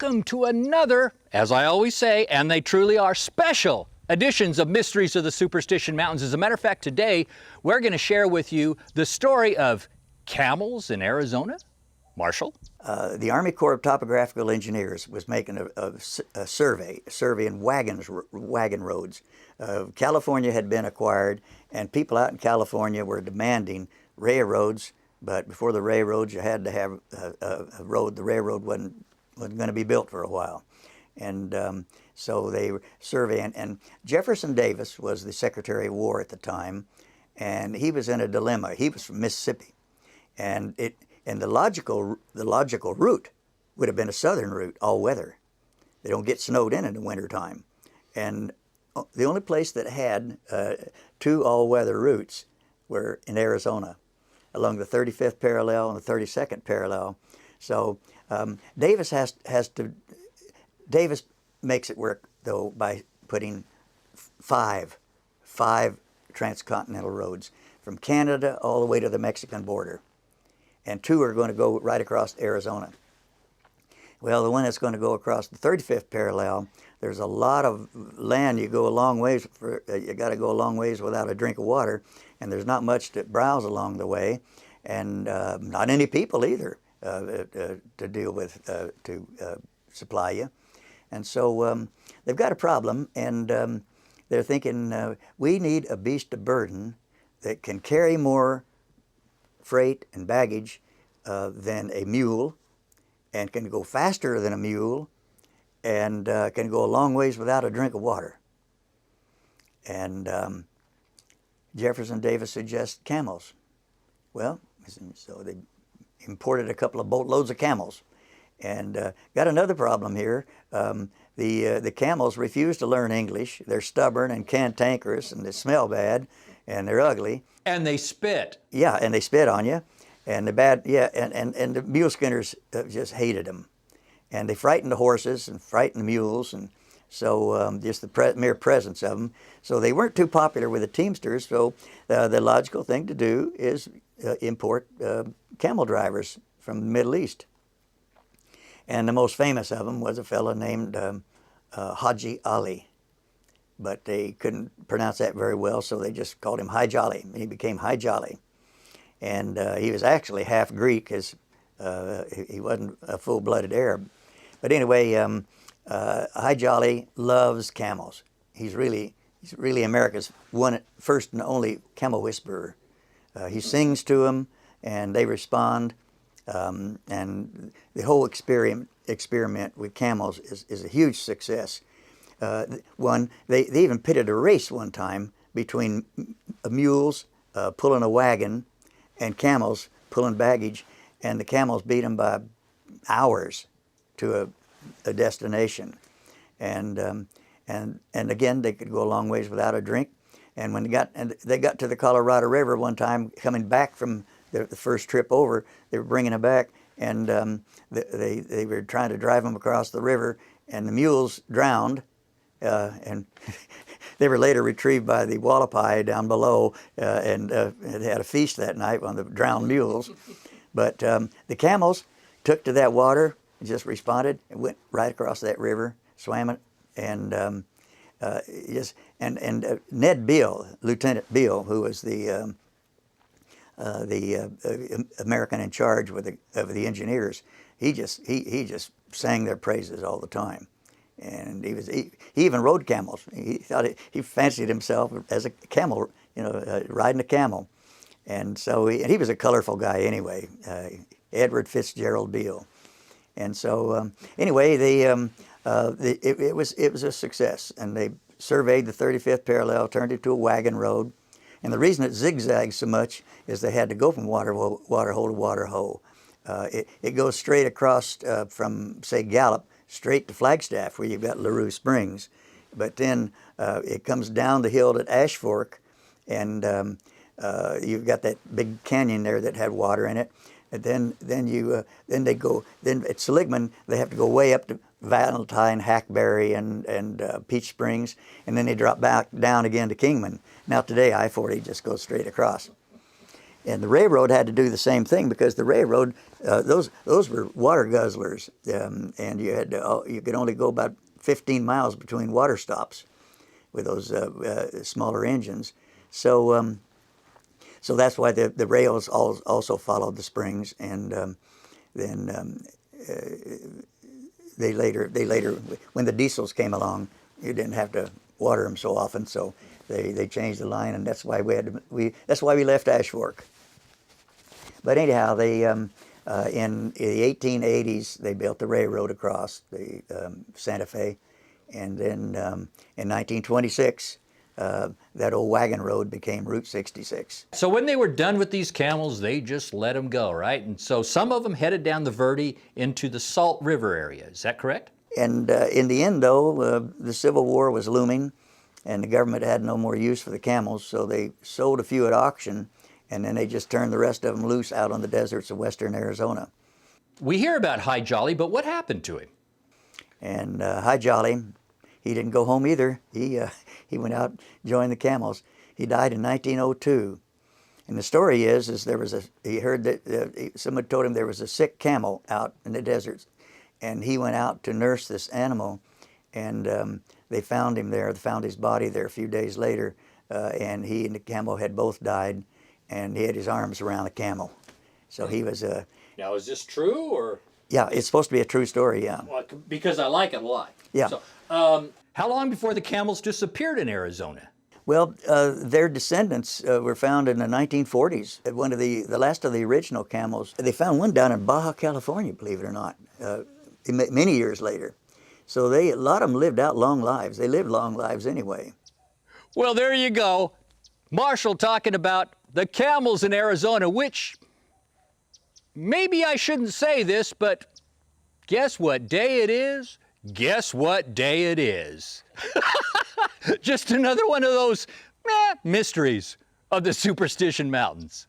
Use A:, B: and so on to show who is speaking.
A: welcome to another, as I always say, and they truly are, special editions of Mysteries of the Superstition Mountains. As a matter of fact, today we're going to share with you the story of camels in Arizona. Marshall?
B: The Army Corps of Topographical Engineers was making a survey in wagon roads. California had been acquired, and people out in California were demanding railroads. But before the railroads, you had to have a road. The railroad wasn't going to be built for a while. And so they were surveying. And Jefferson Davis was the Secretary of War at the time, and he was in a dilemma. He was from Mississippi. And the logical route would have been a southern route, all weather. They don't get snowed in the wintertime. And the only place that had two all-weather routes were in Arizona, along the 35th parallel and the 32nd parallel. So Davis Davis makes it work, though, by putting five transcontinental roads from Canada all the way to the Mexican border. And two are going to go right across Arizona. Well, the one that's going to go across the 35th parallel, there's a lot of land. You go a long ways. You got to go a long ways without a drink of water, and there's not much to browse along the way, and not any people either to deal with to supply you. And so they've got a problem, and they're thinking we need a beast of burden that can carry more freight and baggage than a mule, and can go faster than a mule, and can go a long ways without a drink of water. And Jefferson Davis suggests camels. Well, so they imported a couple of boatloads of camels, and got another problem here. The camels refuse to learn English. They're stubborn and cantankerous, and they smell bad, and they're ugly.
A: And they spit.
B: Yeah, and they spit on you. And the the mule skinners just hated them. And they frightened the horses and frightened the mules, and so just the mere presence of them. So they weren't too popular with the teamsters, so the logical thing to do is import camel drivers from the Middle East. And the most famous of them was a fellow named Haji Ali. But they couldn't pronounce that very well, so they just called him Hi Jolly. He became Hi Jolly. And he was actually half Greek, as he wasn't a full-blooded Arab. But anyway, Hi Jolly loves camels. He's really America's first and only camel whisperer. He sings to them, and they respond. And the whole experiment with camels is a huge success. They even pitted a race one time between mules pulling a wagon and camels pulling baggage, and the camels beat them by hours to a destination. And again, they could go a long ways without a drink. And when they got to the Colorado River one time, coming back from the first trip over, they were bringing them back, and they were trying to drive them across the river, and the mules drowned. And they were later retrieved by the Wallapai down below, and they had a feast that night on the drowned mules. But the camels took to that water and just responded and went right across that river, swam it, and Ned Beale, Lieutenant Beale, who was the American in charge of the engineers, he just sang their praises all the time. And he even rode camels. He thought he fancied himself as a camel, riding a camel. And so he was a colorful guy anyway, Edward Fitzgerald Beale. And so anyway, it was a success. And they surveyed the 35th parallel, turned it to a wagon road. And the reason it zigzags so much is they had to go from water hole to water hole. It goes straight across from, say, Gallup, straight to Flagstaff, where you've got LaRue Springs. But then it comes down the hill at Ash Fork, and you've got that big canyon there that had water in it. And then at Seligman they have to go way up to Valentine, Hackberry, and Peach Springs, and then they drop back down again to Kingman. Now today I-40 just goes straight across. And the railroad had to do the same thing because the railroad, those were water guzzlers, and you could only go about 15 miles between water stops with those smaller engines. So so that's why the rails also followed the springs, and then they later when the diesels came along, you didn't have to water them so often, so they changed the line, and that's why that's why we left Ash Fork. But anyhow, they in the 1880s they built the railroad across the Santa Fe, and then in 1926 that old wagon road became Route 66.
A: So when they were done with these camels, they just let them go, right? And so some of them headed down the Verde into the Salt River area. Is that correct?
B: And in the end, though, the Civil War was looming, and the government had no more use for the camels, so they sold a few at auction, and then they just turned the rest of them loose out on the deserts of western Arizona.
A: We hear about High Jolly, but what happened to him?
B: And High Jolly, he didn't go home either. He went out and joined the Camels. He died in 1902. And the story is there was he heard that someone told him there was a sick camel out in the deserts, and he went out to nurse this animal, and they found him there. They found his body there a few days later, and he and the camel had both died, and he had his arms around the camel. So he was a...
A: Now, is this true, or...?
B: Yeah, it's supposed to be a true story, yeah.
A: Well, because I like it a lot.
B: Yeah.
A: So, how long before the camels disappeared in Arizona?
B: Well, their descendants were found in the 1940s. At one of the last of the original camels. They found one down in Baja California, believe it or not, many years later. So a lot of them lived out long lives. They lived long lives anyway.
A: Well, there you go. Marshall talking about the camels in Arizona, which maybe I shouldn't say this, but guess what day it is? Guess what day it is? Just another one of those mysteries of the Superstition Mountains.